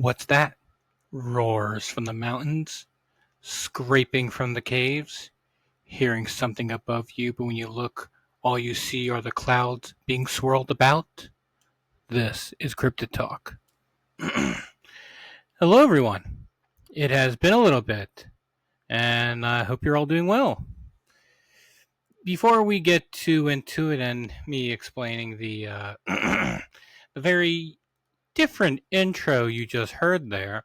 What's that? Roars from the mountains, scraping from the caves, hearing something above you, but when you look, all you see are the clouds being swirled about. This is Cryptid Talk. Hello, everyone. It has been a little bit, and I hope you're all doing well. Before we get too into it and me explaining the very different intro you just heard there,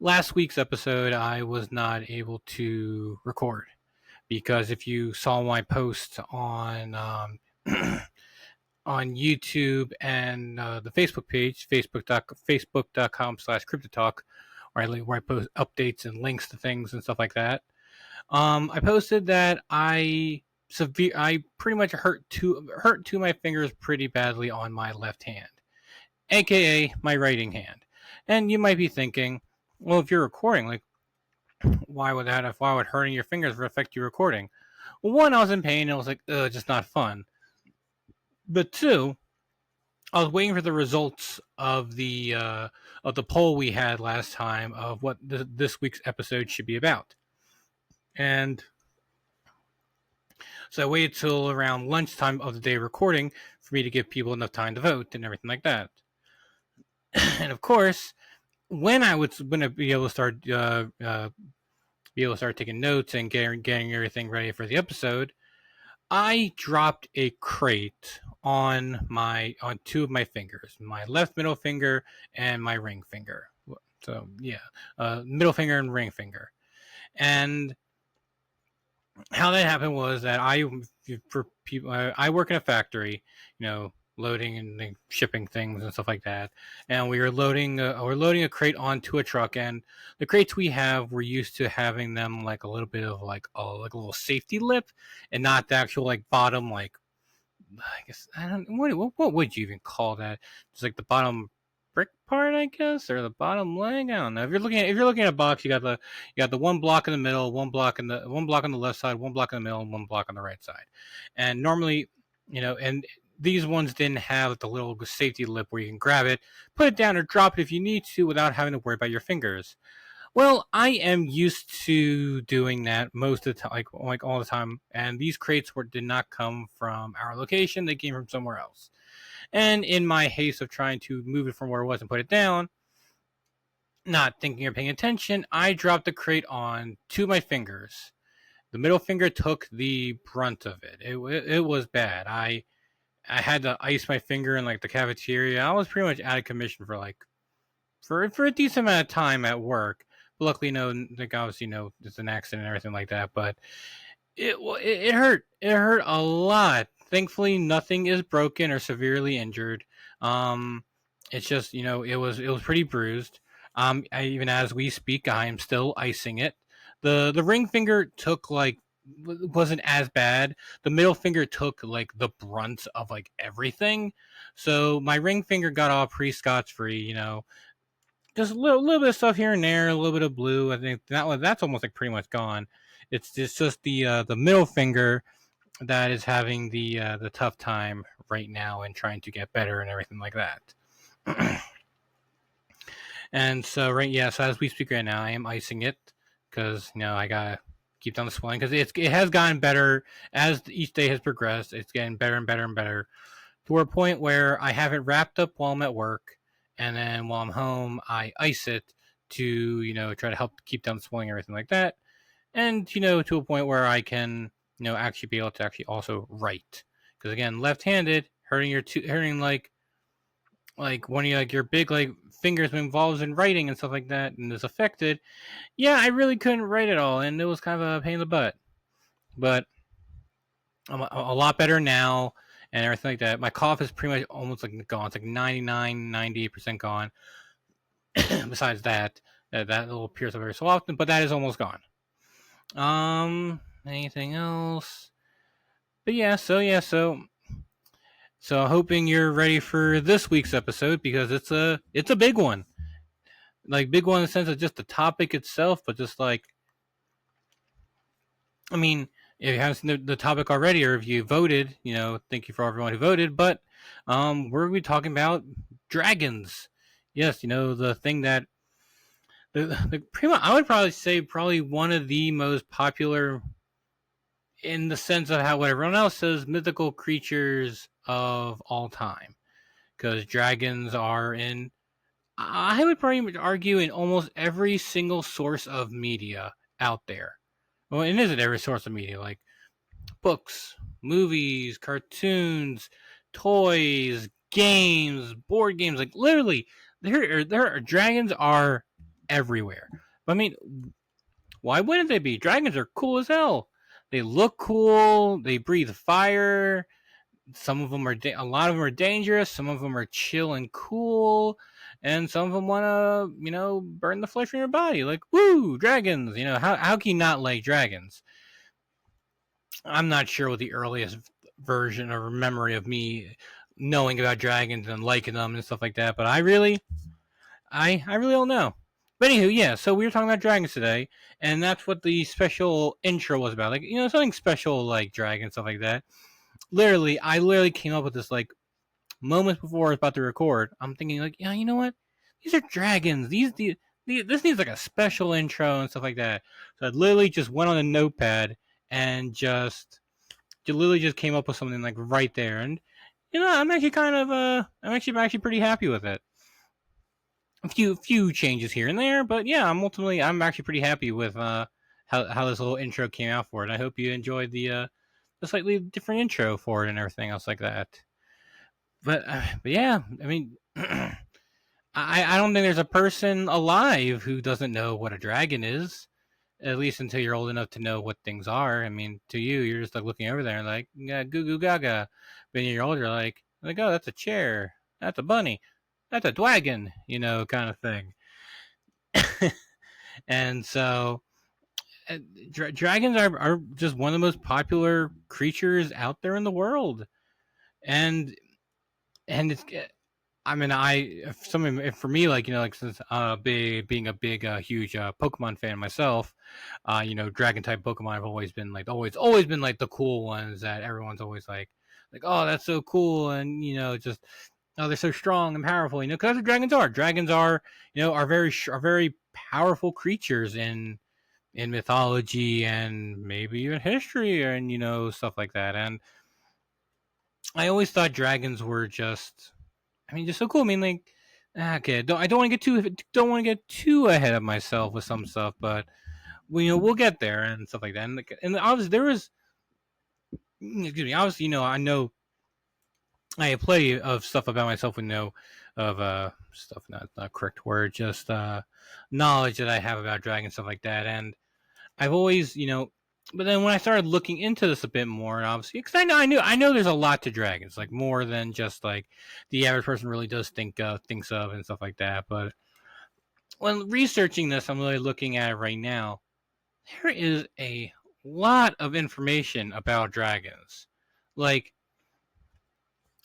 last week's episode I was not able to record because if you saw my post on on YouTube and the Facebook page, facebook.com/cryptotalk, where I post updates and links to things and stuff like that. I posted that I pretty much hurt two of my fingers pretty badly on my left hand, aka my writing hand. And you might be thinking, well, if you're recording, like, why would hurting your fingers affect your recording? Well, one, I was in pain and I was like, just not fun. But two, I was waiting for the results of the poll we had last time of what this week's episode should be about. And so I waited till around lunchtime of the day of recording for me to give people enough time to vote and everything like that. And of course, when I was going to be able to start taking notes and getting everything ready for the episode, I dropped a crate on two of my fingers, my left middle finger and my ring finger. So yeah, middle finger and ring finger. And how that happened was that I work in a factory, loading and shipping things and stuff like that. And we're loading a crate onto a truck, and the crates we have, we're used to having them like a little bit of like a little safety lip, and not the actual like bottom, like, I guess I don't what would you even call that? It's like the bottom brick part, I guess, or the bottom leg. I don't know. If you're looking at a box, you got the one block in the middle, one block on the left side, one block in the middle, and one block on the right side. And normally, and these ones didn't have the little safety lip where you can grab it, put it down, or drop it if you need to without having to worry about your fingers. Well, I am used to doing that most of the time, like all the time. And these crates did not come from our location; they came from somewhere else. And in my haste of trying to move it from where it was and put it down, not thinking or paying attention, I dropped the crate on two of my fingers. The middle finger took the brunt of it. It was bad. I had to ice my finger in like the cafeteria. I was pretty much out of commission for a decent amount of time at work. But luckily, obviously, it's an accident and everything like that. But it hurt. It hurt a lot. Thankfully, nothing is broken or severely injured. It's just, it was pretty bruised. Even as we speak, I am still icing it. The ring finger wasn't as bad. The middle finger took like the brunt of like everything. So my ring finger got off pretty scotch-free, just a little bit of stuff here and there, a little bit of blue. I think that's almost like pretty much gone. It's just the middle finger that is having the tough time right now and trying to get better and everything like that. And so so as we speak right now, I am icing it because I gotta keep down the swelling because it has gotten better as each day has progressed. It's getting better and better and better to a point where I have it wrapped up while I'm at work, and then while I'm home, I ice it to try to help keep down the swelling and everything like that, and to a point where I can actually be able to actually also write, because again, left-handed, hurting like one of your big like fingers involves in writing and stuff like that and is affected. Yeah, I really couldn't write at all, and it was kind of a pain in the butt. But I'm a lot better now and everything like that. My cough is pretty much almost like gone. It's like 99, 98% gone. Besides that will appear so very so often, but that is almost gone. Anything else? But so hoping you're ready for this week's episode because it's a big one. Like big one in the sense of just the topic itself, but just like, I mean, if you haven't seen the topic already or if you voted, thank you for everyone who voted, but we're going to be talking about dragons. yes, the thing that the pretty much, I would probably say probably one of the most popular in the sense of how what everyone else says mythical creatures of all time, because dragons are in, I would probably argue, in almost every single source of media out there. Well, it isn't every source of media, like books, movies, cartoons, toys, games, board games. Like literally, there are dragons are everywhere. But I mean, why wouldn't they be? Dragons are cool as hell. They look cool. They breathe fire. Some of them are a lot of them are dangerous. Some of them are chill and cool, and some of them want to burn the flesh from your body. Like woo, dragons. How can you not like dragons? I'm not sure what the earliest version or memory of me knowing about dragons and liking them and stuff like that, but I really don't know. But anywho, yeah, so we were talking about dragons today, and that's what the special intro was about. Like, something special like dragons, stuff like that. I literally came up with this like moments before I was about to record. I'm thinking like, yeah, you know what? These are dragons. This needs like a special intro and stuff like that. So I literally just went on a notepad and literally just came up with something like right there. And I'm actually I'm actually pretty happy with it. A few changes here and there, but yeah, I'm actually pretty happy with how this little intro came out for it. I hope you enjoyed the slightly different intro for it and everything else like that. But yeah, I mean, I don't think there's a person alive who doesn't know what a dragon is. At least until you're old enough to know what things are. I mean, to you, you're just like looking over there and like, yeah, goo goo gaga. But when you're older, like, oh, that's a chair, that's a bunny, that's a dragon, kind of thing. And so, dragons are just one of the most popular creatures out there in the world, and it's. I mean, if for me, like like since being a big, huge Pokemon fan myself, Dragon type Pokemon have always been like always been like the cool ones that everyone's always like oh that's so cool, and just oh they're so strong and powerful, because that's what dragons are. Dragons are very powerful creatures in mythology and maybe even history and stuff like that. And I always thought dragons were just, I mean, just so cool. I mean, like, okay, I don't want to get too ahead of myself with some stuff, but we'll get there and stuff like that. And obviously there was, excuse me, obviously I know I have plenty of stuff about myself. Of stuff, not a correct word, just knowledge that I have about dragons, stuff like that. And I've always but then when I started looking into this a bit more, obviously, because I know there's a lot to dragons, like more than just like the average person really does thinks of and stuff like that. But when researching this, I'm really looking at it right now. There is a lot of information about dragons. Like,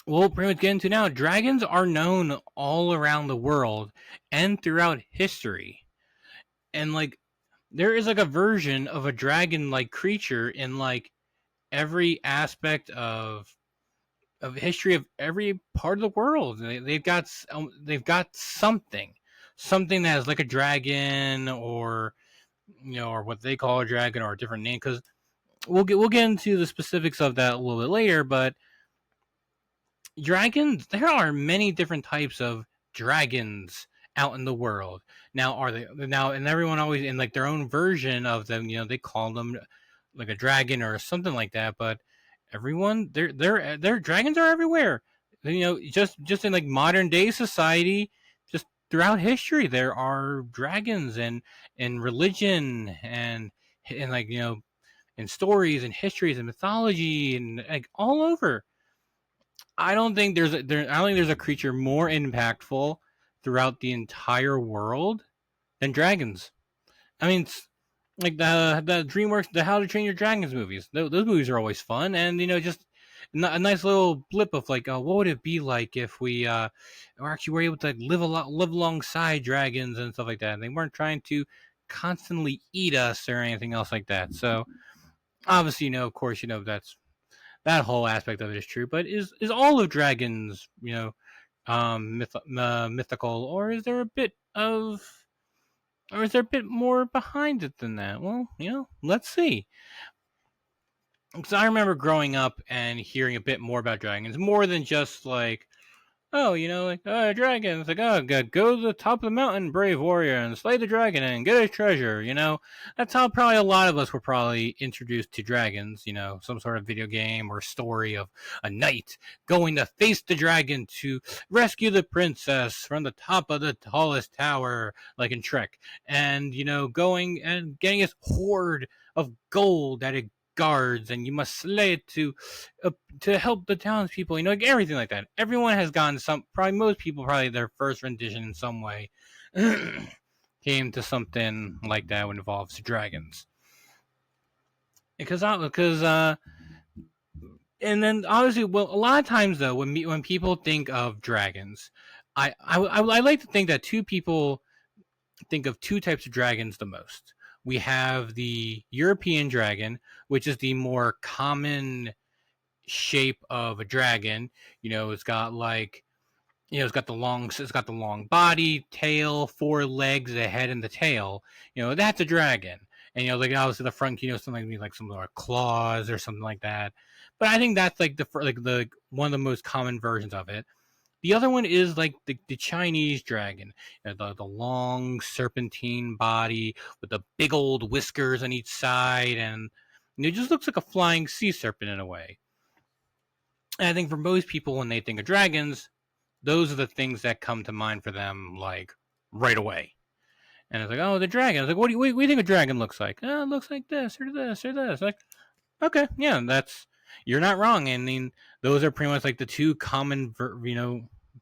we'll pretty much get into now. Dragons are known all around the world and throughout history, and like there is like a version of a dragon like creature in like every aspect of history of every part of the world. They've got something that is like a dragon, or or what they call a dragon, or a different name, because we'll get into the specifics of that a little bit later. But dragons, there are many different types of dragons out in the world. Now are they now and everyone always in like their own version of them, they call them like a dragon or something like that, but everyone their dragons are everywhere. Just in like modern day society, just throughout history there are dragons, and in religion, and like in stories and histories and mythology and like all over. I don't think there's a creature more impactful throughout the entire world than dragons. I mean, like the DreamWorks, the How to Train Your Dragons movies. Those movies are always fun, and just a nice little blip of like, what would it be like if we or actually were able to like, live alongside dragons and stuff like that, and they weren't trying to constantly eat us or anything else like that. So obviously, of course, that's that whole aspect of it is true, but is all of dragons, mythical, or is there a bit more behind it than that? Well, let's see. Because I remember growing up and hearing a bit more about dragons, more than just like, oh, dragons, like, oh, go to the top of the mountain, brave warrior, and slay the dragon and get his treasure, That's how probably a lot of us were probably introduced to dragons, some sort of video game or story of a knight going to face the dragon to rescue the princess from the top of the tallest tower, like in Trek, and, going and getting his hoard of gold that it guards, and you must slay it to help the townspeople, like everything like that. Everyone has gotten most people, probably their first rendition in some way came to something like that when it involves dragons. Because and then obviously, well, a lot of times though, when people think of dragons, I like to think that two people think of two types of dragons the most. We have the European dragon, which is the more common shape of a dragon. It's got it's got the long body, tail, four legs, a head, and the tail. That's a dragon. And like obviously the front, something like some like claws or something like that. But I think that's like the one of the most common versions of it. The other one is like the Chinese dragon, the long serpentine body with the big old whiskers on each side, and it just looks like a flying sea serpent in a way. And I think for most people, when they think of dragons, those are the things that come to mind for them, like right away. And it's like, oh, the dragon. It's like, what do you think a dragon looks like? Oh, it looks like this or this or this. Like, okay, yeah, you're not wrong. I mean, those are pretty much like the two common,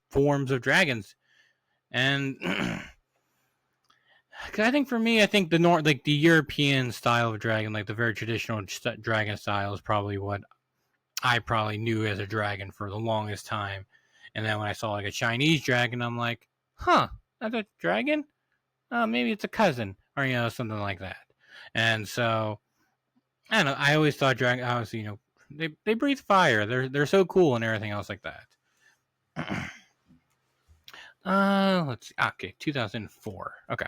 forms of dragons. And I think for me, the European style of dragon, like the very traditional dragon style, is probably what I probably knew as a dragon for the longest time. And then when I saw like a Chinese dragon, I'm like, huh, that's a dragon? Maybe it's a cousin or, something like that. And so, I don't know. I always thought dragon, obviously, they breathe fire. They're so cool and everything else like that. Let's see. Okay, 2004. Okay.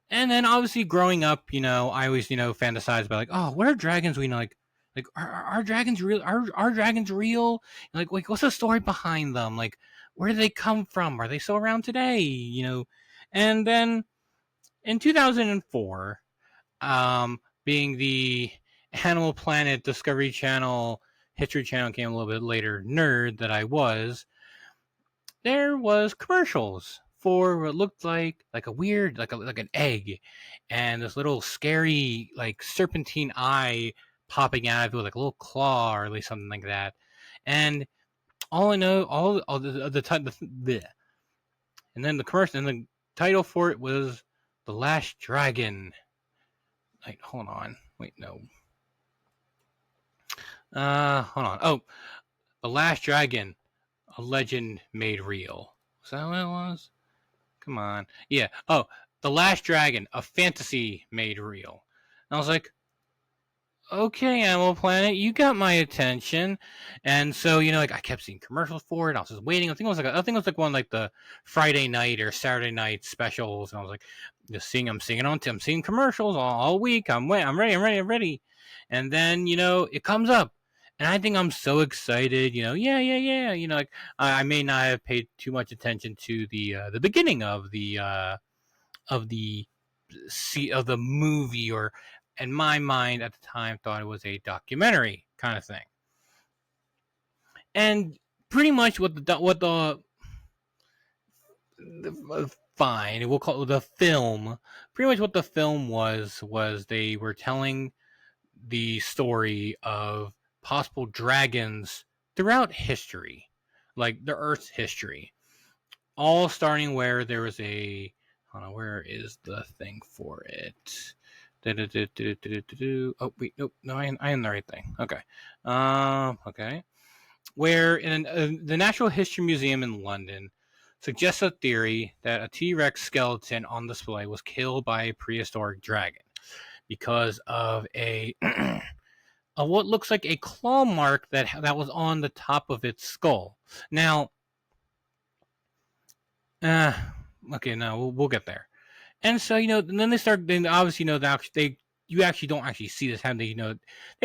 And then obviously growing up, I always, fantasize about like, oh, what are dragons we know? Like are dragons real? Are dragons real? Like what's the story behind them? Like, where do they come from? Are they still around today? And then in 2004, being the Animal Planet, Discovery Channel, History Channel came a little bit later, nerd that I was, there was commercials for what looked like a weird, like an egg, and this little scary, like serpentine eye popping out of it with like a little claw or at least something like that. And all I know, all the time, and then the commercial, and the title for it was The Last Dragon. Wait, hold on. Wait, no. Hold on. Oh, The Last Dragon, a legend made real. Is that what it was? Come on. Yeah. Oh, The Last Dragon, a fantasy made real. And I was like, okay, Animal Planet, you got my attention. And so, like I kept seeing commercials for it. I was just waiting. I think it was like one like the Friday night or Saturday night specials. And I was like, I'm seeing commercials all week. I'm ready. And then, it comes up. And I think I'm so excited, yeah. Like I may not have paid too much attention to the beginning of the movie, or in my mind at the time thought it was a documentary kind of thing. And pretty much what the fine, we'll call it the film. Pretty much what the film was they were telling the story of possible dragons throughout history, like the Earth's history, all starting where there was a, I don't know, where is the thing for it? Oh wait, nope, no, I am the right thing. Okay, okay. Where in the Natural History Museum in London suggests a theory that a T-Rex skeleton on display was killed by a prehistoric dragon because of a of what looks like a claw mark that was on the top of its skull. Now, Uh, okay, no, we'll get there. And so, and then they start. Then obviously, they you actually don't actually see this happen. They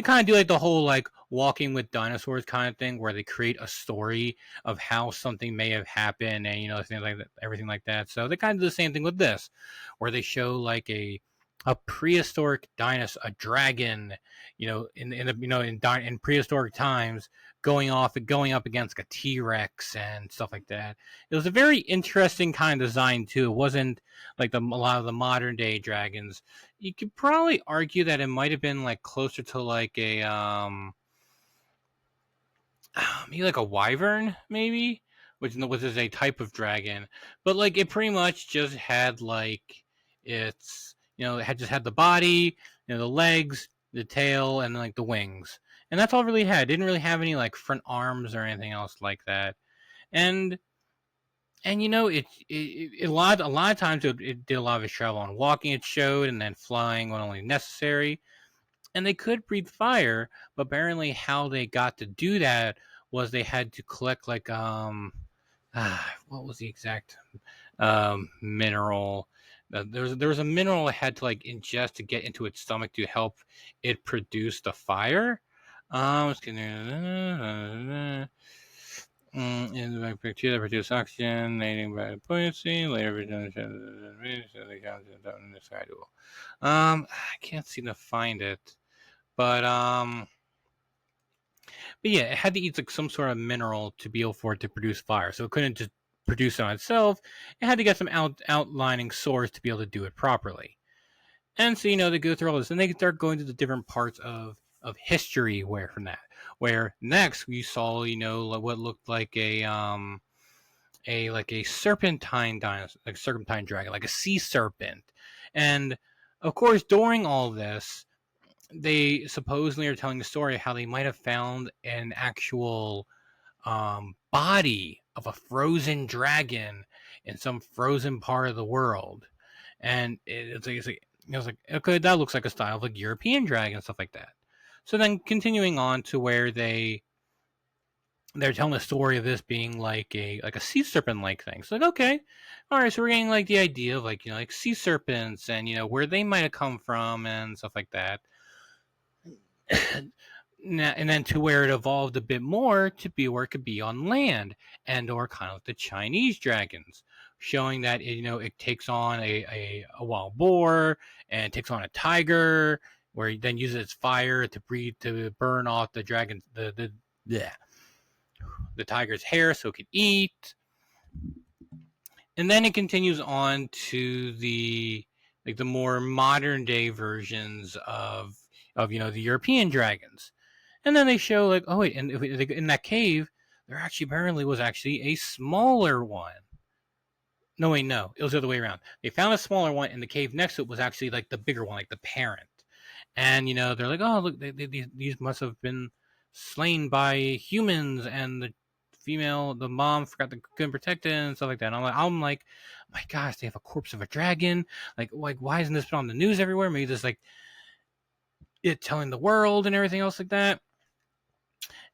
kind of do like the whole like Walking with Dinosaurs kind of thing, where they create a story of how something may have happened, and things like that, everything like that. So they kind of do the same thing with this, where they show like a prehistoric dinosaur, a dragon, in prehistoric times, going up against like a T-Rex and stuff like that. It was a very interesting kind of design too. It wasn't like a lot of the modern day dragons. You could probably argue that it might have been like closer to like a maybe like a wyvern, maybe, which is a type of dragon, but like it pretty much just had like it had just had the body, the legs, the tail, and like the wings, and that's all it really had. It didn't really have any like front arms or anything else like that, and a lot of times it did a lot of its travel on walking. It showed, and then flying when only necessary, and they could breathe fire, but apparently how they got to do that was they had to collect like what was the exact mineral. There was a mineral it had to like ingest to get into its stomach to help it produce the fire. Let's get in the bacteria that produce oxygen, aiding by buoyancy, later in the sky. I can't seem to find it, but yeah, it had to eat like some sort of mineral to be able for it to produce fire. So it couldn't just produce it on itself. It had to get some outlining source to be able to do it properly. And so they go through all this, and they start going to the different parts of history where from that. Where next we saw what looked like a serpentine dinosaur, like serpentine dragon, like a sea serpent, and of course during all this they supposedly are telling the story of how they might have found an actual body of a frozen dragon in some frozen part of the world, and it's like okay, that looks like a style of like European dragon and stuff like that. So then continuing on to where they're telling the story of this being like a sea serpent like thing. So like okay, all right, so we're getting like the idea of like like sea serpents and where they might have come from and stuff like that. And then to where it evolved a bit more to be where it could be on land and or kind of like the Chinese dragons, showing that it takes on a wild boar and it takes on a tiger, where it then uses its fire to breathe to burn off the dragon the tiger's hair so it could eat. And then it continues on to the more modern day versions of the European dragons. And then they show like, oh wait, and in that cave, there actually apparently was actually a smaller one. No, wait, no, it was the other way around. They found a smaller one, and the cave next to it was actually like the bigger one, like the parent. And they're like, oh look, these must have been slain by humans, and the mom forgot to couldn't protect it and stuff like that. And I'm like, my gosh, they have a corpse of a dragon. Like why isn't this been on the news everywhere? Maybe just like it telling the world and everything else like that.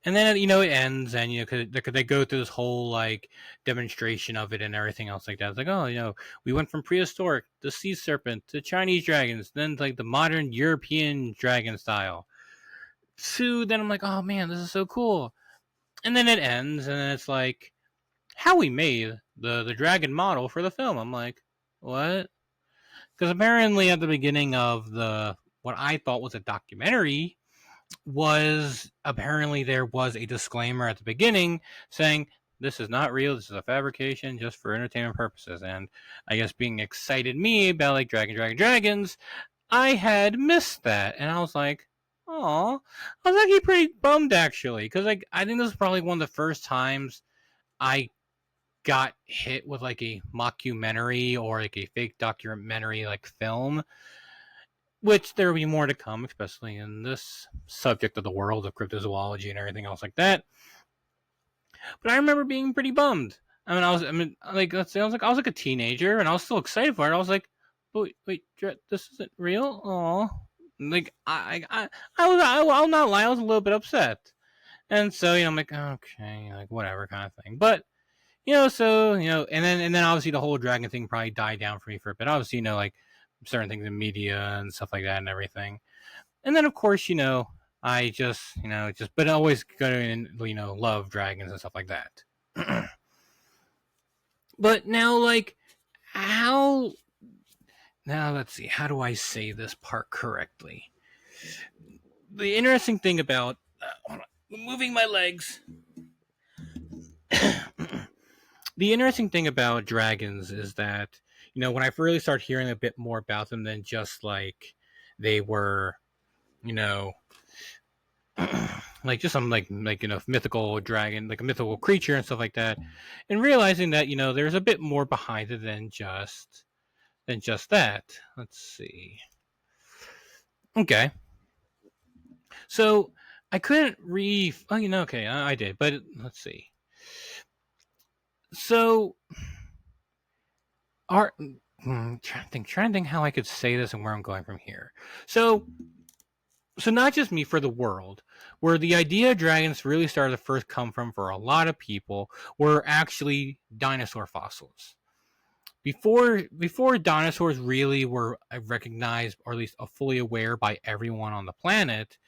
And then it ends, and because they go through this whole like demonstration of it and everything else like that. It's like, oh, we went from prehistoric to sea serpent to Chinese dragons, then like the modern European dragon style. To then I'm like, oh man, this is so cool. And then it ends, and then it's like how we made the dragon model for the film. I'm like, what? Because apparently at the beginning of the what I thought was a documentary was apparently there was a disclaimer at the beginning saying this is not real, this is a fabrication just for entertainment purposes. And I guess being excited me about like dragons, I had missed that, and I was like, oh, I was actually pretty bummed actually, because like I think this is probably one of the first times I got hit with like a mockumentary or like a fake documentary like film, which there will be more to come, especially in this subject of the world of cryptozoology and everything else like that. But I remember being pretty bummed. Like let's say I was like a teenager and I was still excited for it. I was like, wait, this isn't real. Oh, like I'll not lie, I was a little bit upset. And so I'm like, okay, like whatever kind of thing. But So and then obviously the whole dragon thing probably died down for me for a bit. Obviously, like certain things in media and stuff like that and everything. And then of course, I just but I always go and love dragons and stuff like that. But now, like, how? Now let's see. How do I say this part correctly? The interesting thing about moving my legs. The interesting thing about dragons is that when I really start hearing a bit more about them than just like they were, you know, like just some mythical dragon, like a mythical creature and stuff like that, and realizing that there's a bit more behind it than just that. Let's see. Okay, so I couldn't re. Oh, okay, I did, but let's see. So, are trying to think how I could say this and where I'm going from here. So not just me, for the world, where the idea of dragons really started to first come from for a lot of people were actually dinosaur fossils. Before dinosaurs really were recognized, or at least fully aware by everyone on the planet,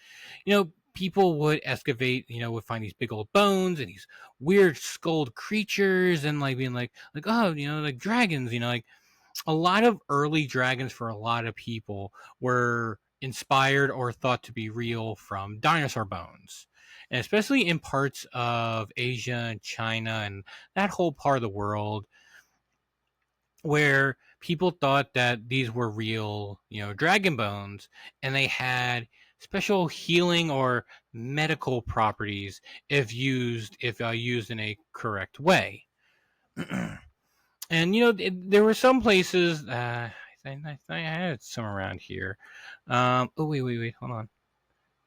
people would excavate, would find these big old bones and these weird skulled creatures and like being like oh, like dragons, like a lot of early dragons for a lot of people were inspired or thought to be real from dinosaur bones. And especially in parts of Asia and China and that whole part of the world where people thought that these were real, dragon bones, and they had special healing or medical properties if used in a correct way. And there were some places. I had some around here. Oh, wait, hold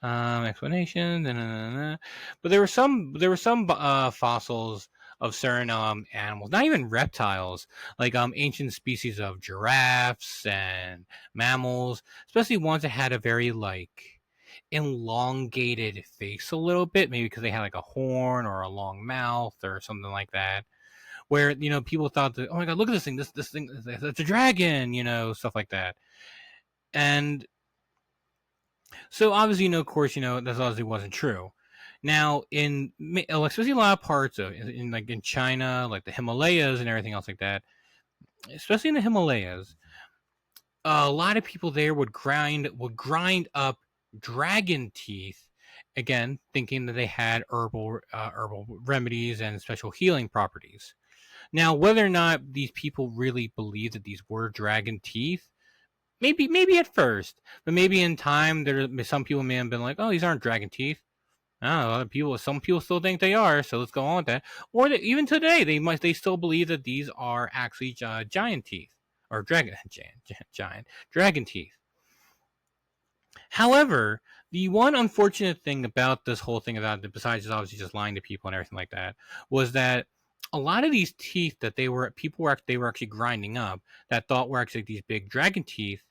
on. Explanation. But there were some fossils of certain animals, not even reptiles, like ancient species of giraffes and mammals, especially ones that had a very like elongated face a little bit, maybe because they had like a horn or a long mouth or something like that, where people thought that, oh my god, look at this thing, this thing, it's a dragon, stuff like that. And so obviously, of course, that obviously wasn't true. Now, especially a lot of parts of like in China, like the Himalayas and everything else like that, especially in the Himalayas, a lot of people there would grind up dragon teeth, again, thinking that they had herbal remedies and special healing properties. Now, whether or not these people really believed that these were dragon teeth, maybe at first, but maybe in time, some people may have been like, "Oh, these aren't dragon teeth." I don't know. Some people still think they are, so let's go on with that. Or even today, they still believe that these are actually giant teeth or giant dragon teeth. However, the one unfortunate thing about this whole thing, about besides obviously just lying to people and everything like that, was that a lot of these teeth that they were actually grinding up, that thought were actually these big dragon teeth,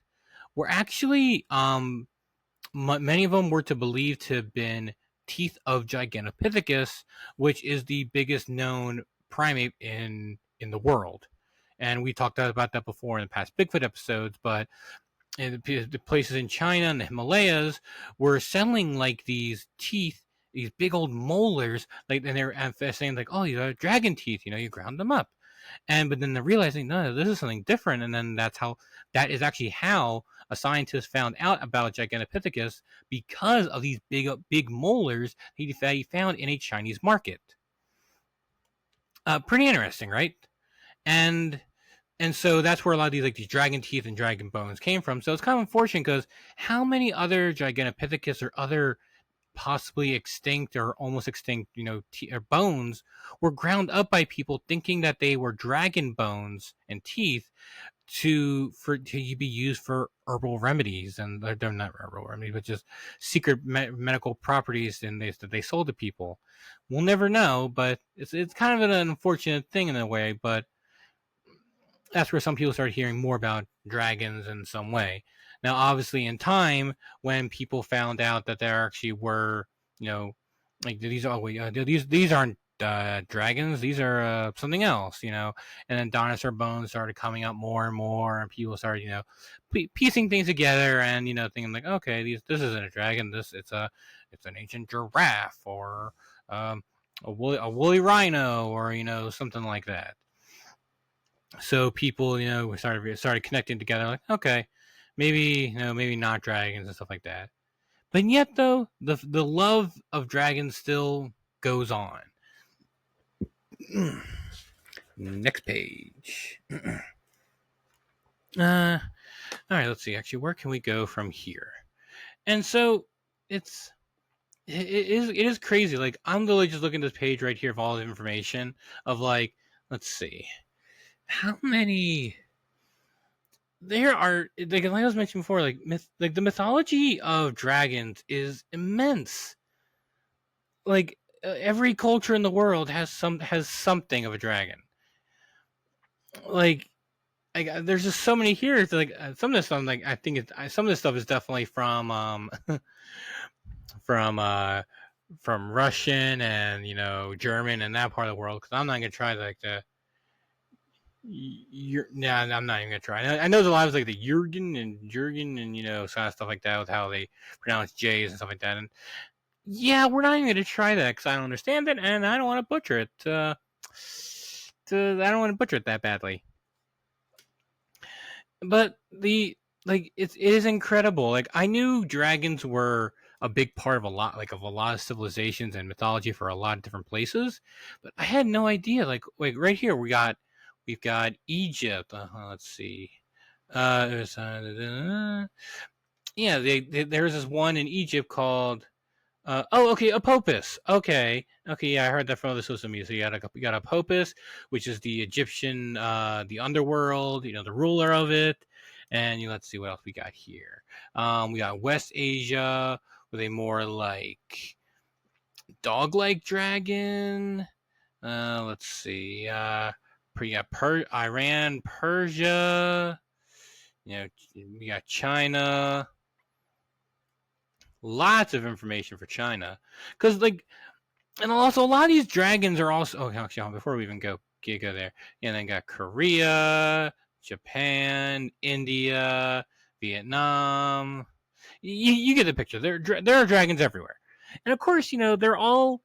were actually many of them were to believe to have been teeth of Gigantopithecus, which is the biggest known primate in the world. And we talked about that before in the past Bigfoot episodes, but in the places in China and the Himalayas were selling like these teeth, these big old molars, like, and they're saying like, "Oh, you have dragon teeth, you ground them up." But then they're realizing, no, this is something different. And then that is actually how a scientist found out about Gigantopithecus, because of these big molars he found in a Chinese market. Pretty interesting, right? And and so that's where a lot of these dragon teeth and dragon bones came from. So it's kind of unfortunate, because how many other Gigantopithecus or other possibly extinct or almost extinct, or bones were ground up by people thinking that they were dragon bones and teeth to be used for herbal remedies, and they're not herbal remedies, but just secret medical properties, and that they sold to people. We'll never know, but it's kind of an unfortunate thing in a way. But that's where some people started hearing more about dragons in some way. Now, obviously, in time, when people found out that there actually were, like these aren't dragons, these are something else, you know. And then dinosaur bones started coming up more and more, and people started, you know, piecing things together, and you know, thinking like, okay, this isn't a dragon, it's an ancient giraffe, or a woolly rhino, or you know, something like that. So people, you know, started connecting together, like, okay, maybe, you know, maybe not dragons and stuff like that. But yet, though, the love of dragons still goes on. Next page. All right, let's see. Actually, where can we go from here? And so it is crazy. Like, I'm literally just looking at this page right here of all the information of, like, let's see, how many there are. Like I was mentioning before, like like the mythology of dragons is immense. Like every culture in the world has something of a dragon. Like there's just so many here. It's like some of this stuff, like I think some of this stuff is definitely from from Russian and you know German and that part of the world. Because I'm not gonna try like the I'm not even gonna try. I know there's a lot of like the Jurgen and you know kind of stuff like that with how they pronounce J's and stuff like that. And yeah, we're not even gonna try that because I don't understand it and I don't want to butcher it. I don't want to butcher it that badly. But it is incredible. Like I knew dragons were a big part of a lot of civilizations and mythology for a lot of different places, but I had no idea. Like right here we've got Egypt. Let's see. Yeah, there's this one in Egypt called okay, Apopus. Okay, yeah, I heard that from other social media. So you got Apopus, which is the Egyptian, the underworld, you know, the ruler of it. And let's see what else we got here. We got West Asia with a more like dog-like dragon. Let's see. Iran, Persia. You know, we got China. Lots of information for China, because like, and also a lot of these dragons are also. Oh, actually, before we even go there, yeah, then got Korea, Japan, India, Vietnam. You get the picture. There are dragons everywhere, and of course, you know they're all.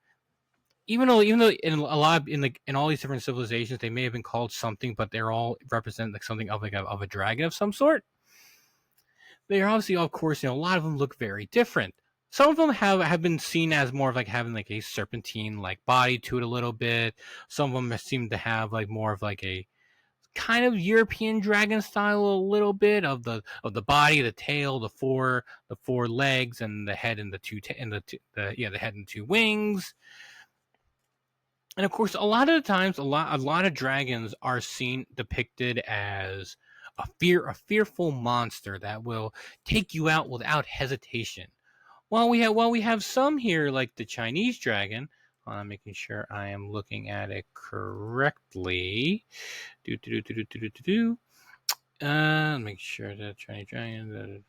Even though in a lot in all these different civilizations they may have been called something, but they're all represent like something of of a dragon of some sort. They are obviously, of course, you know, a lot of them look very different. Some of them have been seen as more of like having like a serpentine like body to it a little bit. Some of them seem to have like more of like a kind of European dragon style a little bit of the body, the tail, the four legs, and the head and the the head and two wings. And of course, a lot of the times, a lot of dragons are seen depicted as a fearful monster that will take you out without hesitation. While we have some here, like the Chinese dragon, making sure I am looking at it correctly. Make sure that Chinese dragon,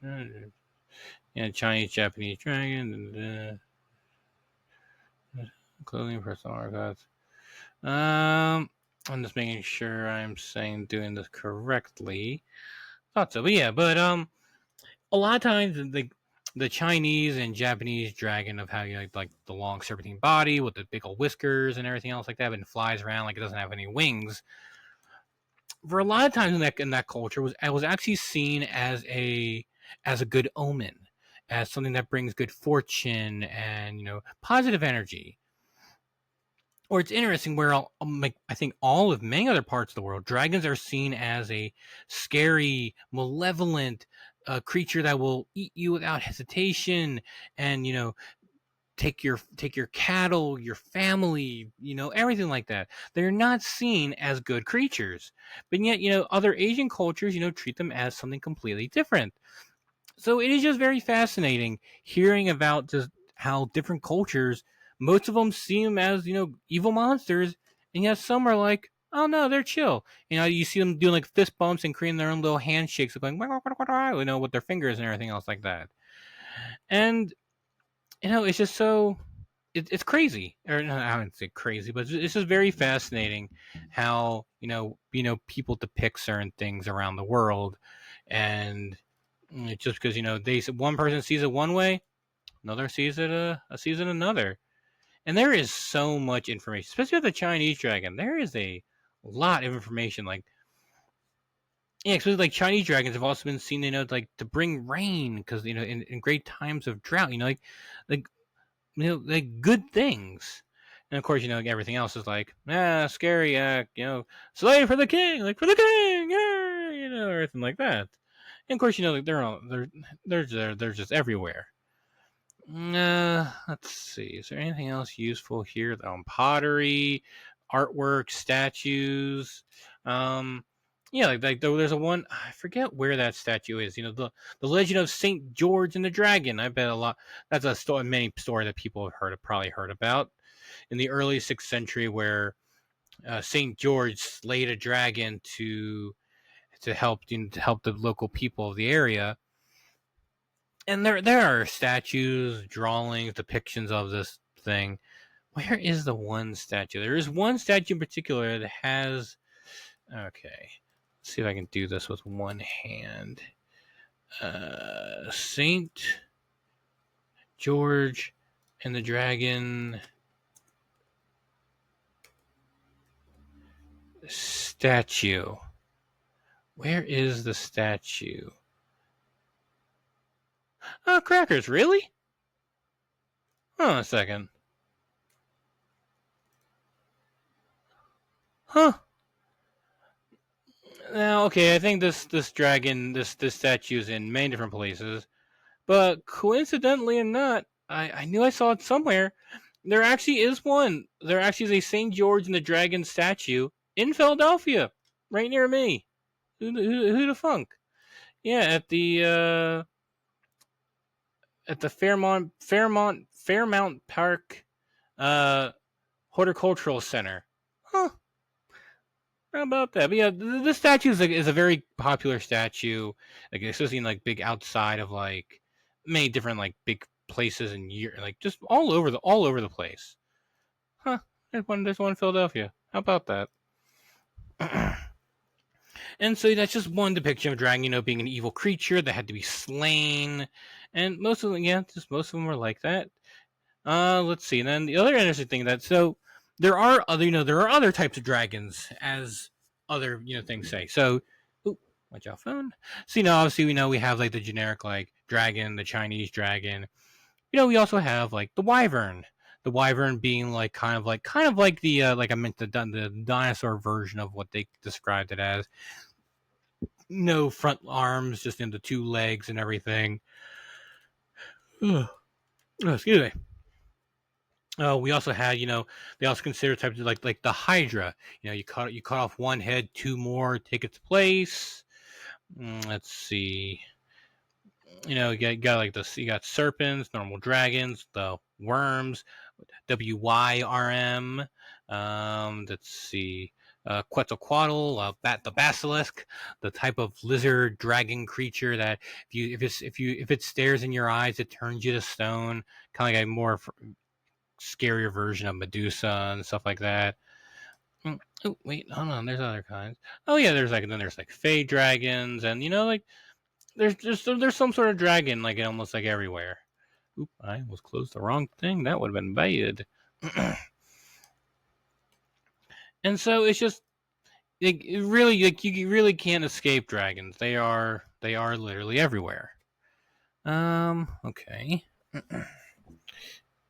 yeah, Chinese Japanese dragon, clothing, personal archives. I'm just making sure I'm doing this correctly. Thought so, but yeah, but a lot of times the Chinese and Japanese dragon of how you like the long serpentine body with the big old whiskers and everything else like that, and flies around like it doesn't have any wings. For a lot of times in that culture was actually seen as a good omen, as something that brings good fortune and you know positive energy. Or it's interesting where I think all of many other parts of the world, dragons are seen as a scary, malevolent creature that will eat you without hesitation, and you know take your cattle, your family, you know everything like that. They're not seen as good creatures, but yet you know other Asian cultures you know treat them as something completely different. So it is just very fascinating hearing about just how different cultures, most of them see them as you know evil monsters, and yet some are like, oh no, they're chill. You know, you see them doing like fist bumps and creating their own little handshakes, going, you know, with their fingers and everything else like that. And you know, it's just so it's crazy, or no, I wouldn't say crazy, but it's just very fascinating how people depict certain things around the world, and just because one person sees it one way, another sees it sees it another, and there is so much information, especially with the Chinese dragon. There is a lot of information, like yeah, especially like Chinese dragons have also been seen, like to bring rain because in great times of drought, like like good things. And of course, everything else is like, scary, slay for the king, like for the king, yeah, everything like that. And of course, like they're just everywhere. Let's see. Is there anything else useful here? Pottery, artwork, statues. Yeah, like there's a one. I forget where that statue is. The Legend of Saint George and the Dragon. I bet a lot. That's a story, many story that people have probably heard about in the early 6th century, where Saint George slayed a dragon to help to help the local people of the area. And there are statues, drawings, depictions of this thing. Where is the one statue? There is one statue in particular that has. Okay, let's see if I can do this with one hand. Saint George and the Dragon statue. Where is the statue? Oh, crackers! Really? Hold on a second. Huh. Now, okay, I think this dragon, this statue is in many different places, but coincidentally or not, I knew I saw it somewhere. There actually is one. There actually is a St. George and the Dragon statue in Philadelphia, right near me. Who the funk? Yeah, at the Fairmount Park Horticultural Center. Huh. How about that? But yeah, the statue is a very popular statue, like especially in like big outside of like many different like big places and like just all over the place. Huh? There's one in Philadelphia. How about that? And so that's just one depiction of a dragon, being an evil creature that had to be slain, and most of them, most of them were like that. Let's see. And then the other interesting thing there are other types of dragons, as other things say. So, watch out, phone. So obviously we have like the generic like dragon, the Chinese dragon. We also have like the wyvern. The wyvern being like kind of like the like I meant the dinosaur version of what they described it as. No front arms, just into 2 legs and everything. Excuse me. We also had, they also consider types of like the Hydra. You cut off one head, 2 more take its place. Let's see. You got like this. You got serpents, normal dragons, the worms, WYRM. Let's see. Quetzalcoatl, the basilisk, the type of lizard dragon creature that if it stares in your eyes, it turns you to stone. Kind of like a more scarier version of Medusa and stuff like that. Oh wait, hold on. There's other kinds. Oh yeah, there's like fey dragons, and like there's some sort of dragon like almost like everywhere. Oop, I almost closed the wrong thing. That would have been bad. And so it's just like really like you really can't escape dragons. They are literally everywhere. Okay.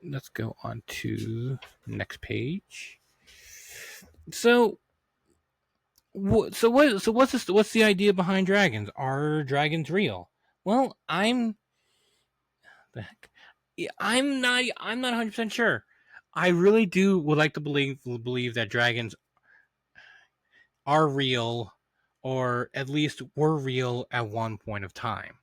Let's go on to next page. So what's the idea behind dragons? Are dragons real? Well, I'm not 100% sure. I really would like to believe that dragons are real, or at least were real at one point of time.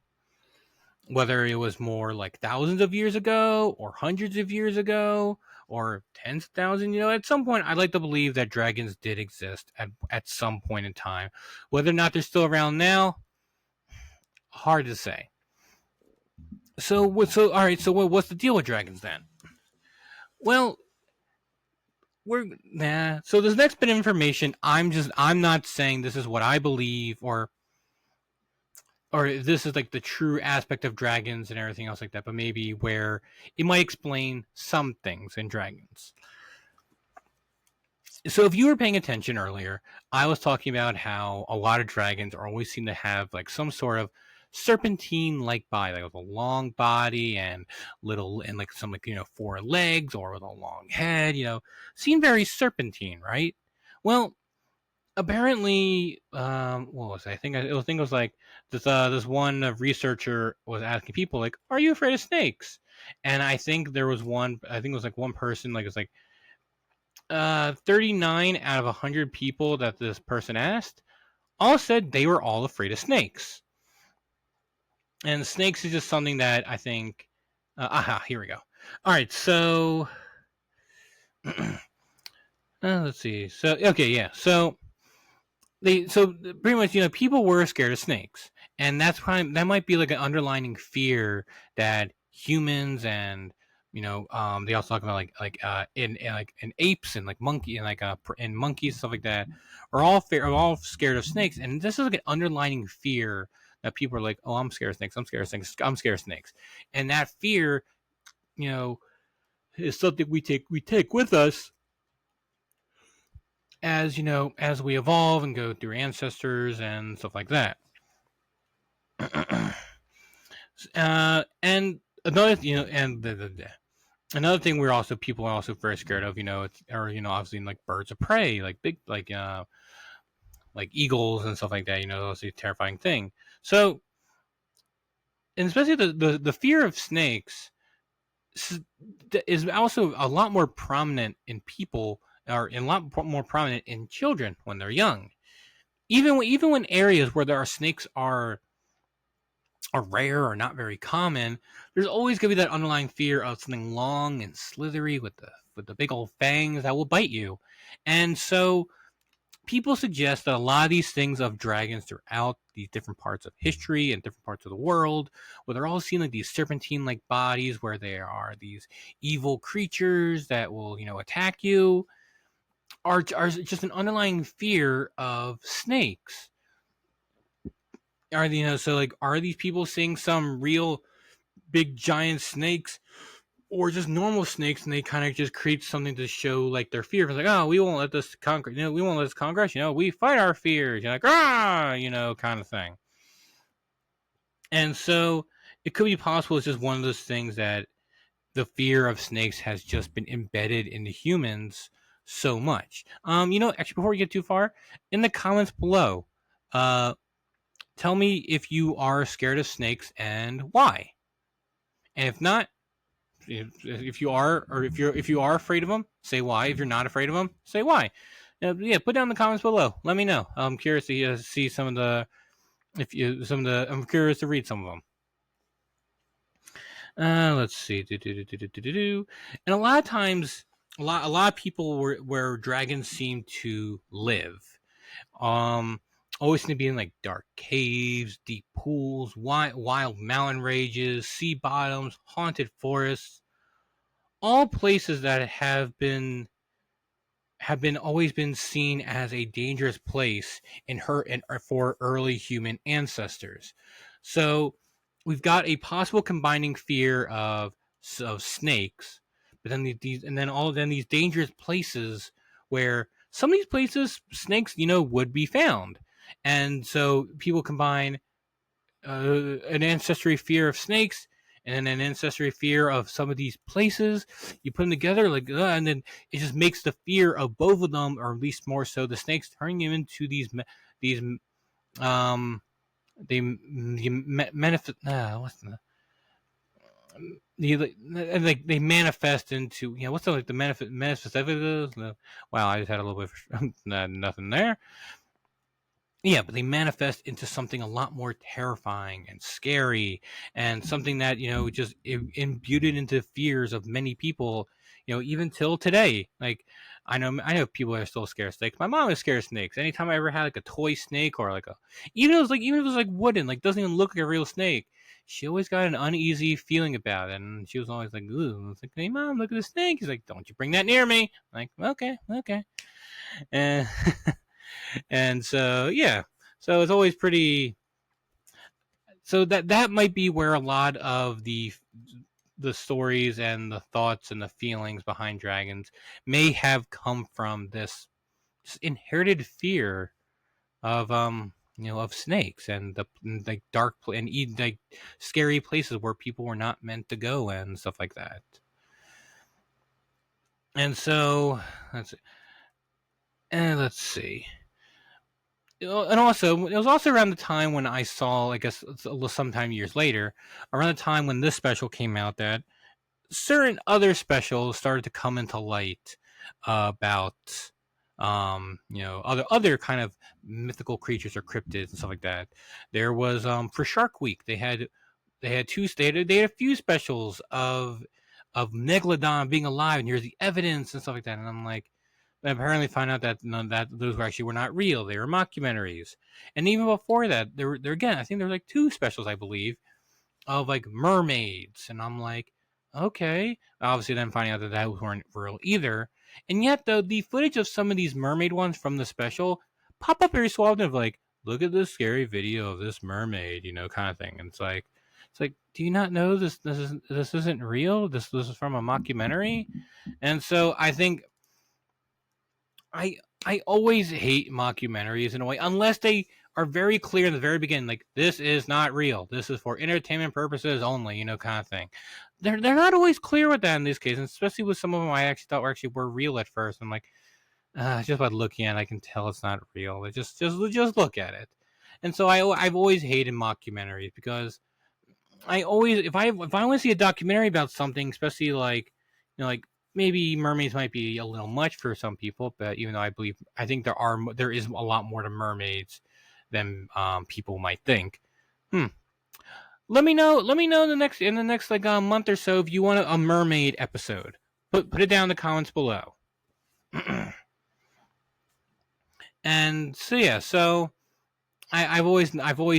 Whether it was more like thousands of years ago, or hundreds of years ago, or tens of thousands, at some point, I'd like to believe that dragons did exist at some point in time. Whether or not they're still around now, hard to say. So all right. So what's the deal with dragons then? Well, So this next bit of information, I'm not saying this is what I believe, or this is like the true aspect of dragons and everything else like that, but maybe where it might explain some things in dragons. So if you were paying attention earlier, I was talking about how a lot of dragons always seem to have like some sort of serpentine like body, like with a long body and little and like some like four legs or with a long head, seem very serpentine, right? Well, apparently, what was it? I think it was like this one researcher was asking people like, "Are you afraid of snakes?" And I think there was one. I think it was like one person like it's like 39 out of 100 people that this person asked all said they were all afraid of snakes. And snakes is just something that I think. Here we go. All right, so let's see. So okay, yeah. So pretty much people were scared of snakes, and that might be like an underlining fear that humans and they also talk about in apes and like monkey and like in monkeys and stuff like that are all scared of snakes, and this is like an underlining fear that people are like, oh, I'm scared of snakes, I'm scared of snakes, I'm scared of snakes, and that fear you know is something we take with us as we evolve and go through ancestors and stuff like that. And another, another thing people are also very scared of, obviously like birds of prey, like big, like eagles and stuff like that. That's a terrifying thing. So, and especially the fear of snakes is also a lot more prominent in people, or a lot more prominent in children when they're young. Even when areas where there are snakes are rare or not very common, there's always going to be that underlying fear of something long and slithery with the big old fangs that will bite you. And so people suggest that a lot of these things of dragons throughout these different parts of history and different parts of the world, where they're all seeing like these serpentine like bodies, where there are these evil creatures that will attack you, are just an underlying fear of snakes. Are these people seeing some real big giant snakes or just normal snakes, and they kind of just create something to show like their fear? It's like, oh, we won't let this conquer, we won't let this conquer us, we fight our fears, like, kind of thing. And so it could be possible it's just one of those things that the fear of snakes has just been embedded into humans so much. Actually, before we get too far, in the comments below, tell me if you are scared of snakes and why. And if not, if you are, or if you are afraid of them, say why. If you're not afraid of them, say why. Put down in the comments below. Let me know. I'm curious to see some of the. I'm curious to read some of them. Let's see. And a lot of times, a lot of people where dragons seem to live, always seem to be in like dark caves, deep pools, wild mountain ranges, sea bottoms, haunted forests, all places that have been always been seen as a dangerous place for early human ancestors. So we've got a possible combining fear of snakes, but then these dangerous places where some of these places snakes would be found, and so people combine an ancestry fear of snakes and an ancestry fear of some of these places. You put them together, and then it just makes the fear of both of them, or at least more so, the snakes turning you into these they manifest. What's like they manifest into what's the manifest. Wow, I just had a little bit of nothing there. Yeah, but they manifest into something a lot more terrifying and scary, and something that just imbued into fears of many people, even till today. Like I know people are still scared of snakes. My mom is scared of snakes. Anytime I ever had like a toy snake or like a even if it was like wooden, like doesn't even look like a real snake, she always got an uneasy feeling about it, and she was always like, "Ooh," I was like, "Hey mom, look at the snake." He's like, "Don't you bring that near me." I'm like, okay, and and so yeah, so it's always pretty. So that might be where a lot of the stories and the thoughts and the feelings behind dragons may have come from this just inherited fear of of snakes and the like dark and like scary places where people were not meant to go and stuff like that. And so let's see. And also, it was also around the time when I saw, I guess, sometime years later, around the time when this special came out, that certain other specials started to come into light about other kind of mythical creatures or cryptids and stuff like that. There was for Shark Week they had a few specials of Megalodon being alive, and here's the evidence and stuff like that. And I'm like, I apparently found out that none that those were not real. They were mockumentaries. And even before that, there again, I think there were like two specials, I believe, of like mermaids, and I'm like, okay. Obviously, then finding out that those weren't real either. And yet, though, the footage of some of these mermaid ones from the special pop up every so often of like, look at this scary video of this mermaid, kind of thing. And it's like, do you not know this isn't real? This is from a mockumentary. And so I think I I always hate mockumentaries in a way, unless they are very clear in the very beginning, like this is not real. This is for entertainment purposes only, kind of thing. They're not always clear with that in these cases, especially with some of them I actually thought were real at first. I'm like, just by looking at it, I can tell it's not real. Just look at it. And so I've always hated mockumentaries because I always if I want to see a documentary about something, especially like like maybe mermaids might be a little much for some people, but even though I think there is a lot more to mermaids than people might think. Hmm. Let me know in the next like a month or so if you want a mermaid episode. Put it down in the comments below. And so yeah, so I've always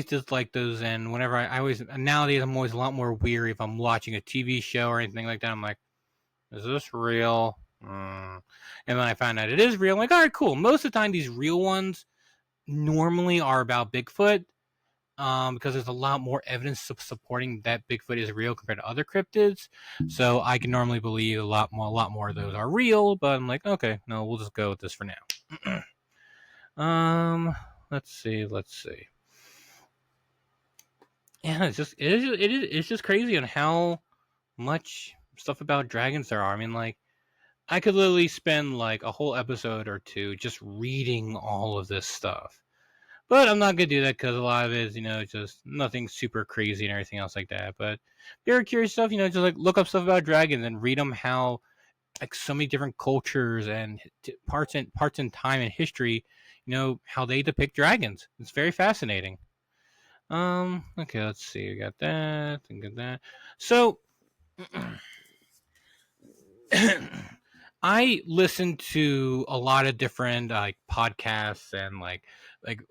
disliked those, and whenever I always nowadays I'm always a lot more weary if I'm watching a TV show or anything like that. I'm like, is this real? And then I found out it is real. I'm like, all right, cool. Most of the time, these real ones normally are about Bigfoot, because there's a lot more evidence supporting that Bigfoot is real compared to other cryptids. So I can normally believe a lot more of those are real. But I'm like, okay, no, we'll just go with this for now. Let's see. Yeah, it's just crazy on how much stuff about dragons there are. I mean, like, I could literally spend like a whole episode or two just reading all of this stuff. But I'm not gonna do that because a lot of it is, just nothing super crazy and everything else like that. But if you're curious stuff, just like look up stuff about dragons and read them how like so many different cultures and parts in time and history, how they depict dragons. It's very fascinating. Okay, let's see. We got that. Think of that. So, I listen to a lot of different like podcasts and like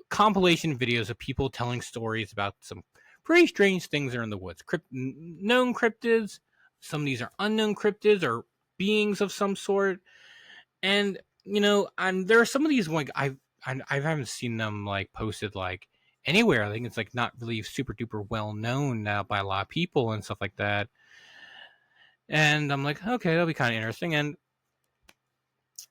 compilation videos of people telling stories about some pretty strange things that are in the woods. Known cryptids. Some of these are unknown cryptids or beings of some sort. And and there are some of these like I haven't seen them like posted like anywhere. I think it's like not really super duper well known now by a lot of people and stuff like that. And I'm like, okay, that'll be kind of interesting.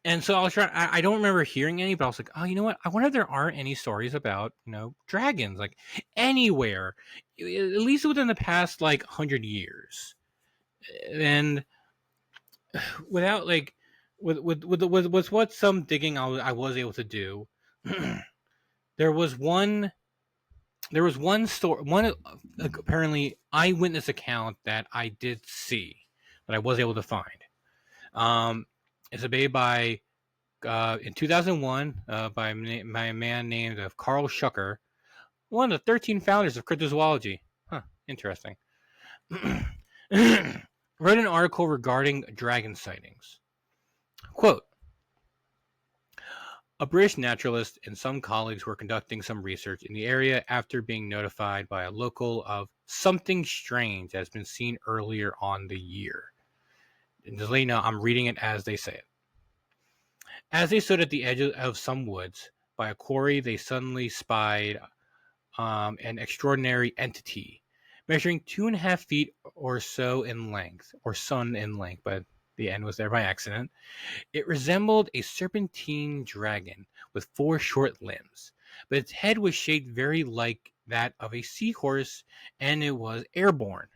And so I was trying. I don't remember hearing any, but I was like, oh, you know what? I wonder if there aren't any stories about dragons like anywhere, at least within the past like 100 years. And without like with what some digging I was able to do, there was one story, one apparently eyewitness account that I did see that I was able to find. It's a made by in 2001 by a man named Carl Schucker, one of the 13 founders of cryptozoology. Huh, interesting. Wrote an article regarding dragon sightings. Quote, A British naturalist and some colleagues were conducting some research in the area after being notified by a local of something strange that has been seen earlier on the year. And just let you know, I'm reading it as they say it. As they stood at the edge of some woods by a quarry, they suddenly spied an extraordinary entity measuring 2.5 feet or so in length, or sun in length, but the end was there by accident. It resembled a serpentine dragon with 4 short limbs, but its head was shaped very like that of a seahorse, and it was airborne.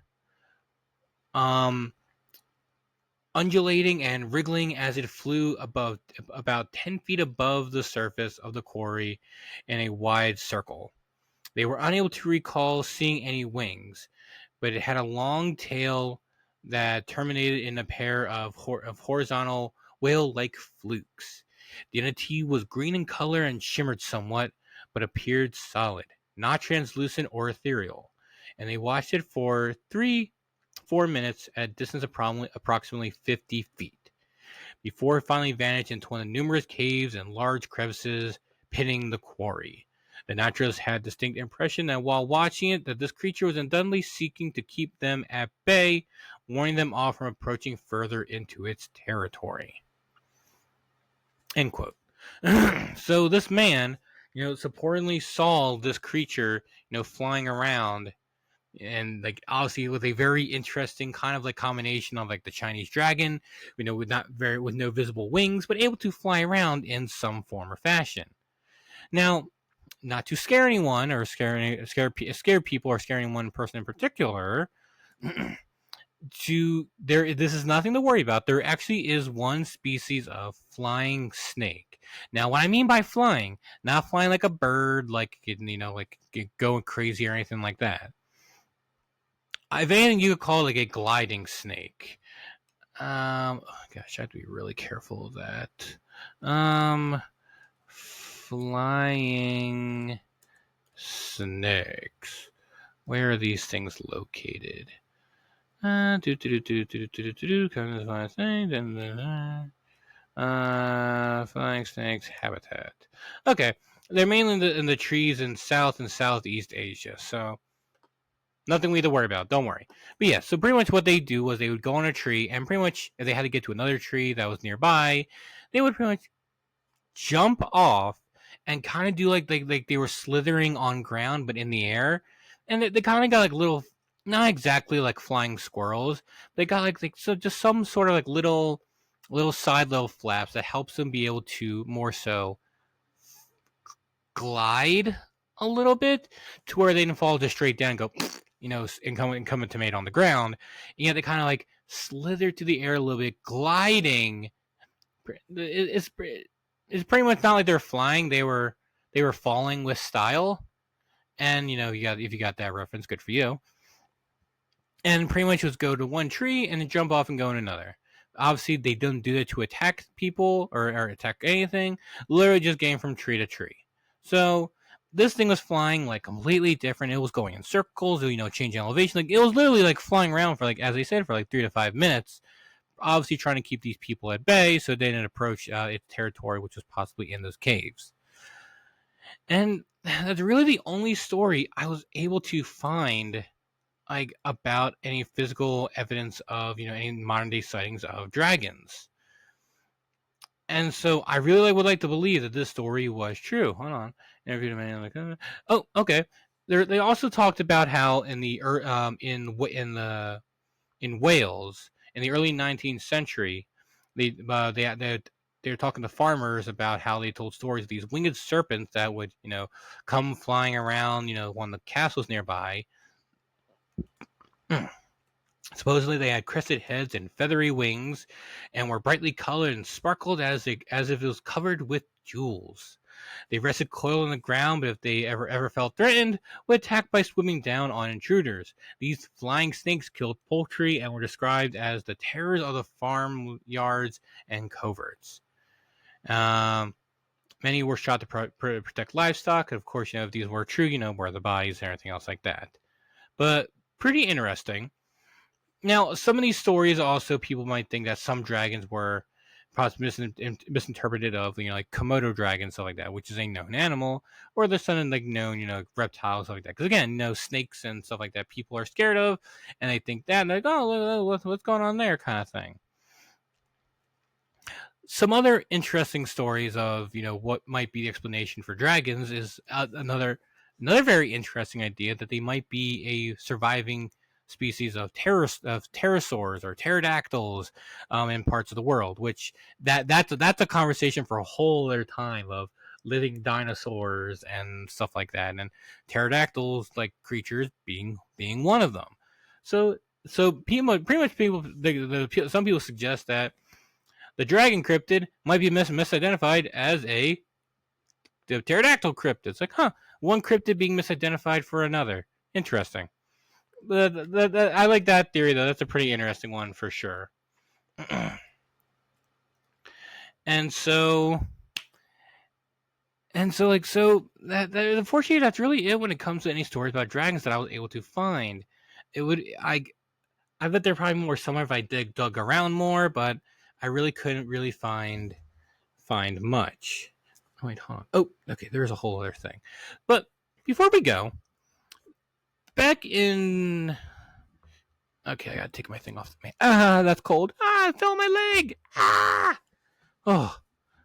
Undulating and wriggling as it flew above about 10 feet above the surface of the quarry in a wide circle. They were unable to recall seeing any wings, but it had a long tail that terminated in a pair of horizontal whale-like flukes. The entity was green in color and shimmered somewhat, but appeared solid, not translucent or ethereal. And they watched it for 4 minutes at a distance of approximately 50 feet, before it finally vanished into one of the numerous caves and large crevices pitting the quarry. The naturalists had a distinct impression that while watching it, that this creature was undoubtedly seeking to keep them at bay, warning them off from approaching further into its territory. End quote. So this man, supposedly saw this creature, flying around, and like obviously with a very interesting kind of like combination of like the Chinese dragon, with no visible wings, but able to fly around in some form or fashion. Now, not to scare anyone or scare people or scare any one person in particular, this is nothing to worry about. There actually is one species of flying snake. Now, what I mean by flying, not flying like a bird, like going crazy or anything like that. If anything, you could call it like a gliding snake. Gosh, I have to be really careful of that. Flying snakes. Where are these things located? Flying snakes habitat. Okay, they're mainly in the trees in South and Southeast Asia, so nothing we have to worry about. Don't worry. But yeah, so pretty much what they do was they would go on a tree, and pretty much if they had to get to another tree that was nearby, they would pretty much jump off and kind of do like they were slithering on ground, but in the air. And they kind of got like little, not exactly like flying squirrels. They got like so just some sort of like little side level flaps that helps them be able to more so glide a little bit to where they didn't fall just straight down and go, and come a tomato on the ground. And yet they kind of like slither to the air a little bit, gliding. It's pretty much not like they're flying. They were falling with style. And if you got that reference, good for you. And pretty much was go to one tree and then jump off and go in another. Obviously, they didn't do that to attack people or attack anything. Literally just going from tree to tree. So this thing was flying like completely different. It was going in circles, changing elevation. Like it was literally like flying around for like, as they said, for like 3 to 5 minutes. Obviously trying to keep these people at bay so they didn't approach its territory, which was possibly in those caves. And that's really the only story I was able to find like about any physical evidence of any modern day sightings of dragons. And so I really would like to believe that this story was true. Hold on, interviewed a man. Oh, okay. They also talked about how in Wales in the early 19th century, they were talking to farmers about how they told stories of these winged serpents that would come flying around one of the castles nearby. Supposedly they had crested heads and feathery wings and were brightly colored and sparkled as if it was covered with jewels. They rested coiled on the ground, but if they ever felt threatened, would attack by swimming down on intruders. These flying snakes killed poultry and were described as the terrors of the farmyards and coverts. Many were shot to protect livestock. And of course, if these were true, where the bodies and everything else like that. But pretty interesting. Now, some of these stories also, people might think that some dragons were possibly misinterpreted of like Komodo dragon, stuff like that, which is a known animal, or there's some like known reptiles, stuff like that. Because again, snakes and stuff like that, people are scared of, and they think that, and they're like, oh, what's going on there, kind of thing. Some other interesting stories of what might be the explanation for dragons is another very interesting idea that they might be a surviving species of pterosaurs or pterodactyls in parts of the world, which that's a conversation for a whole other time of living dinosaurs and stuff like that, and pterodactyls like creatures being one of them. So pretty much people, some people suggest that the dragon cryptid might be misidentified as the pterodactyl cryptid. It's like, one cryptid being misidentified for another. Interesting. I like that theory, though. That's a pretty interesting one for sure. Unfortunately, that's really it when it comes to any stories about dragons that I was able to find. I bet there probably more somewhere if I dug around more, but I really couldn't really find much. Wait, hold on. Oh, okay, there's a whole other thing. But before we go, back in... Okay, I gotta take my thing off. That's cold. I fell on my leg. Oh,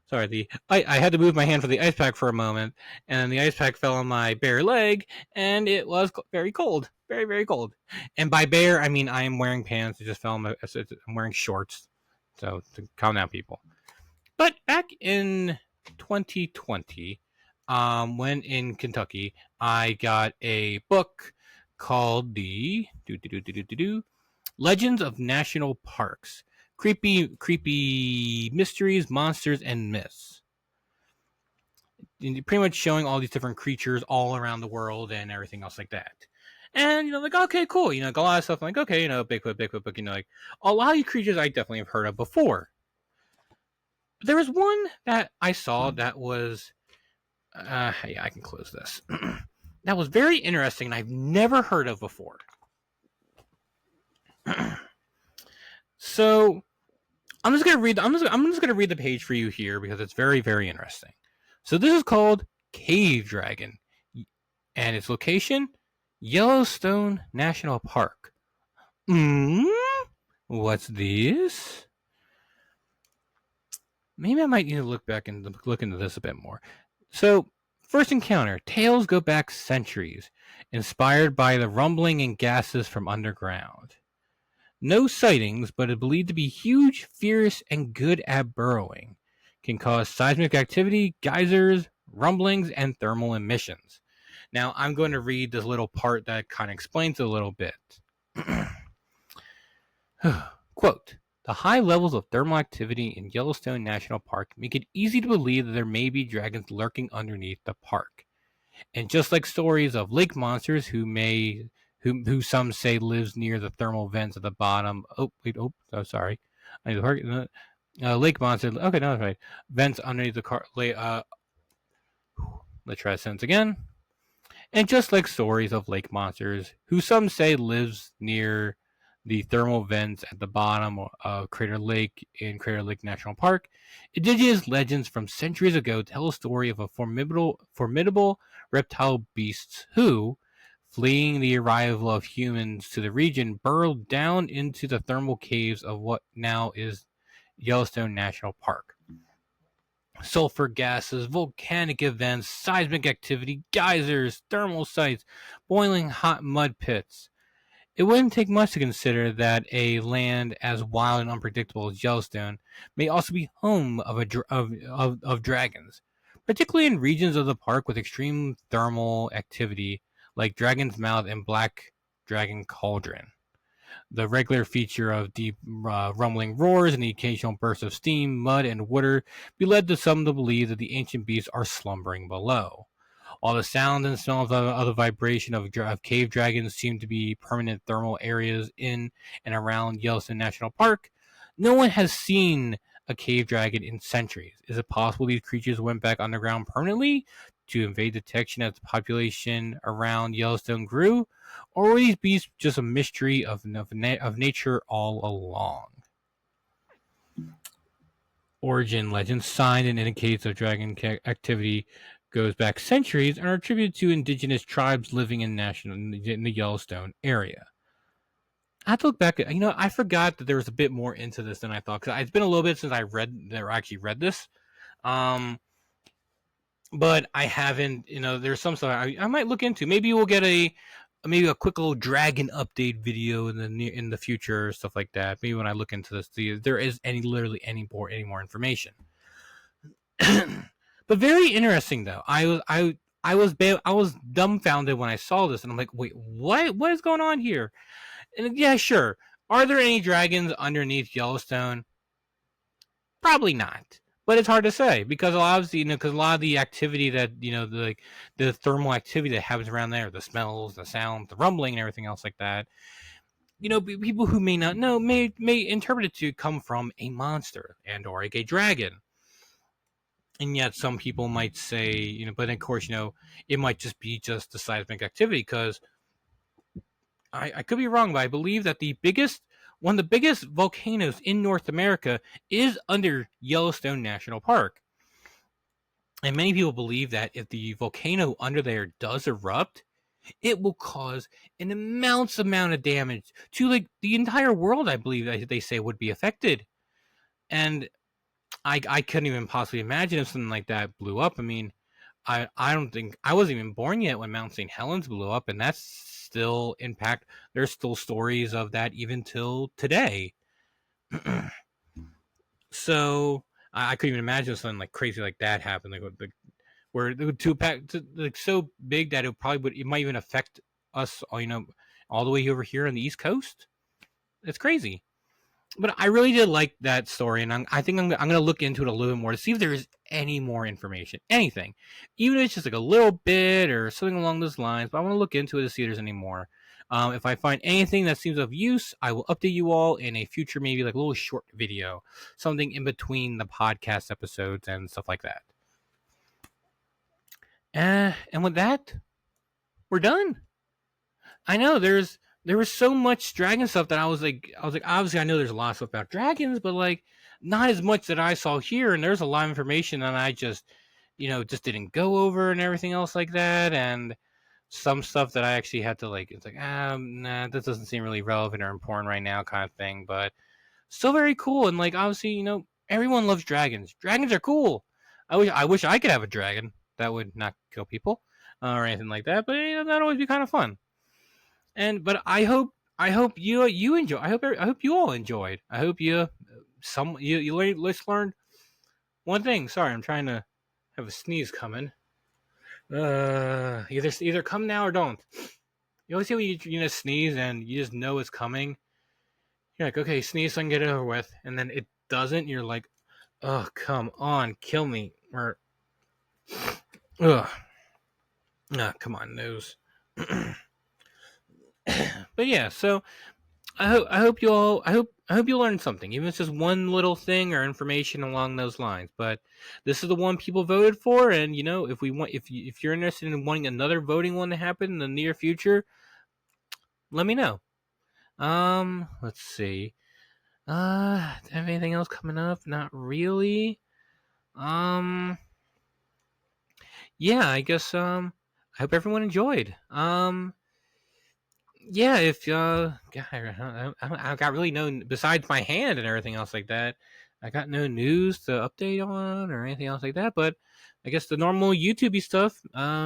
sorry. I had to move my hand for the ice pack for a moment, and the ice pack fell on my bare leg, and it was very cold. Very, very cold. And by bare, I mean I am wearing pants. It just fell on my... I'm wearing shorts. So, to calm down, people. But back in 2020, when in Kentucky, I got a book called the Legends of National Parks: Creepy Mysteries, Monsters, and Myths. And pretty much showing all these different creatures all around the world and everything else like that. And like, okay, cool. A lot of stuff. I'm like, okay, Bigfoot book. Like a lot of these creatures I definitely have heard of before. But there was one that I saw that was, yeah, I can close this. That was very interesting, and I've never heard of before. So I'm just gonna read. I'm just gonna read the page for you here because it's very, very interesting. So this is called Cave Dragon, and its location, Yellowstone National Park. What's this? Maybe I might need to look into this a bit more. So, first encounter. Tales go back centuries, inspired by the rumbling and gases from underground. No sightings, but is believed to be huge, fierce, and good at burrowing. Can cause seismic activity, geysers, rumblings, and thermal emissions. Now, I'm going to read this little part that kind of explains it a little bit. Quote, the high levels of thermal activity in Yellowstone National Park make it easy to believe that there may be dragons lurking underneath the park. And just like stories of lake monsters who some say lives near the thermal vents at the bottom. Sorry. Lake monster. Okay, no, that's right. Vents underneath the car. Let's try that sentence again. And just like stories of lake monsters who some say lives near the thermal vents at the bottom of Crater Lake in Crater Lake National Park, indigenous legends from centuries ago tell a story of a formidable reptile beasts who, fleeing the arrival of humans to the region, burrowed down into the thermal caves of what now is Yellowstone National Park. Sulfur gases, volcanic events, seismic activity, geysers, thermal sites, boiling hot mud pits. It wouldn't take much to consider that a land as wild and unpredictable as Yellowstone may also be home of dragons, particularly in regions of the park with extreme thermal activity like Dragon's Mouth and Black Dragon Cauldron. The regular feature of deep rumbling roars and the occasional bursts of steam, mud, and water be led to some to believe that the ancient beasts are slumbering below. While the sound and smell of the vibration of cave dragons seem to be permanent thermal areas in and around Yellowstone National Park, no one has seen a cave dragon in centuries. Is it possible these creatures went back underground permanently to evade detection as the population around Yellowstone grew? Or were these beasts just a mystery of nature all along? origin legends signed and indicates of dragon activity goes back centuries and are attributed to indigenous tribes living in the Yellowstone area. I have to look back. I forgot that there was a bit more into this than I thought, because it's been a little bit since I actually read this. But I haven't. There's some stuff I might look into. Maybe we'll get maybe a quick little dragon update video in the future, stuff like that. Maybe when I look into this, see if there is literally any more information. But very interesting though. I was dumbfounded when I saw this, and I'm like, wait, what is going on here? And yeah, sure. Are there any dragons underneath Yellowstone? Probably not. But it's hard to say, because obviously, because a lot of the activity that, the thermal activity that happens around there, the smells, the sound, the rumbling, and everything else like that, people who may not know may interpret it to come from a monster and or a dragon. And yet some people might say, but of course, it might just be just the seismic activity, because I could be wrong, but I believe that one of the biggest volcanoes in North America is under Yellowstone National Park. And many people believe that if the volcano under there does erupt, it will cause an immense amount of damage to the entire world. I believe they say would be affected. And I couldn't even possibly imagine if something like that blew up. I mean, I don't think I wasn't even born yet when Mount St. Helens blew up, and that's still impact. There's still stories of that even till today. So I couldn't even imagine something crazy like that happen, where it would so big that it might even affect us, all the way over here on the East Coast. It's crazy. But I really did like that story, and I think I'm going to look into it a little bit more to see if there is any more information, anything, even if it's just a little bit or something along those lines. But I want to look into it to see if there's any more. If I find anything that seems of use, I will update you all in a future, maybe a little short video, something in between the podcast episodes and stuff like that. And with that, we're done. I know there was so much dragon stuff that I was like, obviously I know there's a lot of stuff about dragons, but not as much that I saw here. And there's a lot of information that I just didn't go over and everything else like that. And some stuff that I actually had to it's nah, this doesn't seem really relevant or important right now, kind of thing. But still very cool. And obviously, everyone loves dragons. Dragons are cool. I wish I could have a dragon that would not kill people or anything like that. But that'd always be kind of fun. But I hope you enjoy. I hope you all enjoyed. I hope you learned one thing. Sorry, I'm trying to have a sneeze coming. Either come now or don't. You always see when you sneeze and you just know it's coming. You're like, okay, sneeze so I can get it over with, and then it doesn't. You're like, oh, come on, kill me, or come on, nose. But yeah, so I hope you learned something, even if it's just one little thing or information along those lines. But this is the one people voted for, and if you're interested in wanting another voting one to happen in the near future, let me know. Let's see. Anything else coming up? Not really. Yeah, I guess I hope everyone enjoyed. Yeah, if God, I got really no, besides my hand and everything else like that, I got no news to update on or anything else like that. But I guess the normal YouTubey stuff.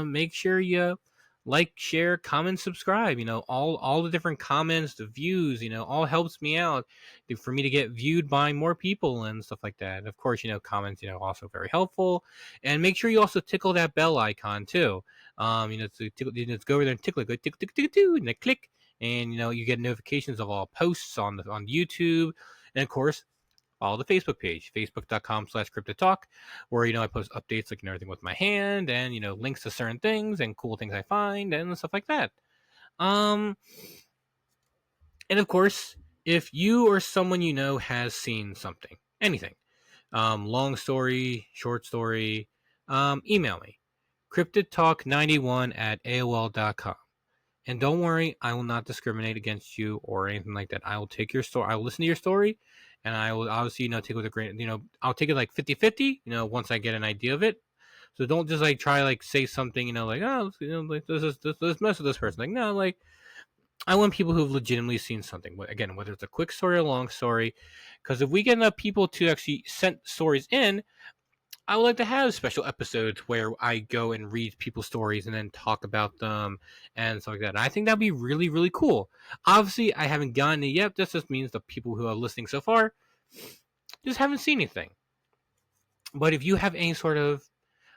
Make sure you like, share, comment, subscribe. All the different comments, the views. All helps me out for me to get viewed by more people and stuff like that. And of course, comments, also very helpful. And make sure you also tickle that bell icon too. To go over there and tickle it, go tickle, tickle, tickle, tickle, and then click, and you get notifications of all posts on YouTube, and of course, follow the Facebook page, facebook.com/CryptidTalk, where I post updates everything with my hand, and links to certain things and cool things I find and stuff like that. And of course, if you or someone has seen something, anything, long story, short story, email me. CryptidTalk91@AOL.com. And don't worry, I will not discriminate against you or anything like that. I will take your story. I will listen to your story, and I will obviously take it with a grain. I'll take it like 50-50. Once I get an idea of it. So don't just like try like say something. Like oh like let's mess with this person. Like no, like I want people who've legitimately seen something. Again, whether it's a quick story or a long story, because if we get enough people to actually send stories in, I would like to have special episodes where I go and read people's stories and then talk about them and stuff like that. And I think that'd be really, really cool. Obviously, I haven't gotten it yet. This just means the people who are listening so far just haven't seen anything. But if you have any sort of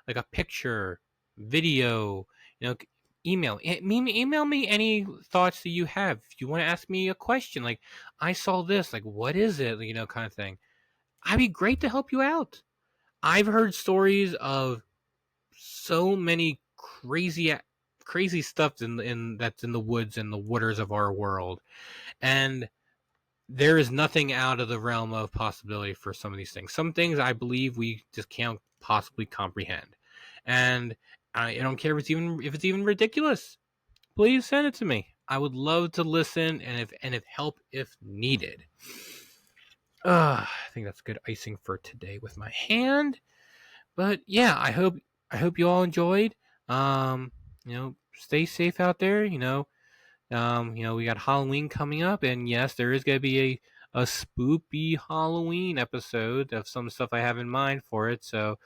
like a picture, video, email me any thoughts that you have. If you want to ask me a question, like I saw this, like what is it, kind of thing. I'd be great to help you out. I've heard stories of so many crazy stuff in that's in the woods and the waters of our world, and there is nothing out of the realm of possibility for some of these things. Some things I believe we just can't possibly comprehend, and I don't care if it's even ridiculous. Please send it to me. I would love to listen and if help if needed. I think that's good icing for today with my hand. But yeah, I hope you all enjoyed. Stay safe out there. We got Halloween coming up, and yes, there is gonna be a spoopy Halloween episode of some stuff I have in mind for it. So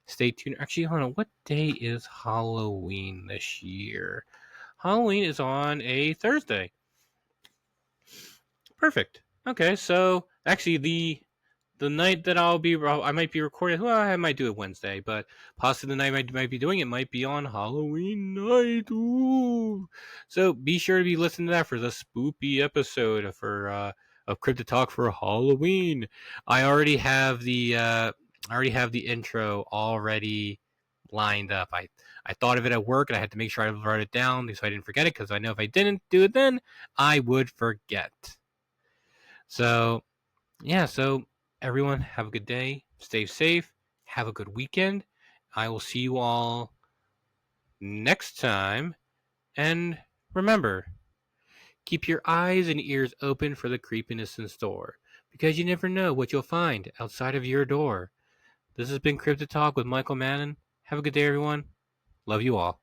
stay tuned. Actually, hold on. What day is Halloween this year? Halloween is on a Thursday. Perfect. Okay, so actually the night that I might be recording. Well, I might do it Wednesday, but possibly the night I might be doing it might be on Halloween night. Ooh. So be sure to be listening to that for the spoopy episode of Cryptid Talk for Halloween. I already have the intro already lined up. I thought of it at work and I had to make sure I wrote it down so I didn't forget it, because I know if I didn't do it then I would forget. So yeah, so everyone have a good day, stay safe, have a good weekend. I will see you all next time, and remember, keep your eyes and ears open for the creepiness in store, because you never know what you'll find outside of your door. This has been Cryptid Talk with Michael Mannon. Have a good day, everyone. Love you all.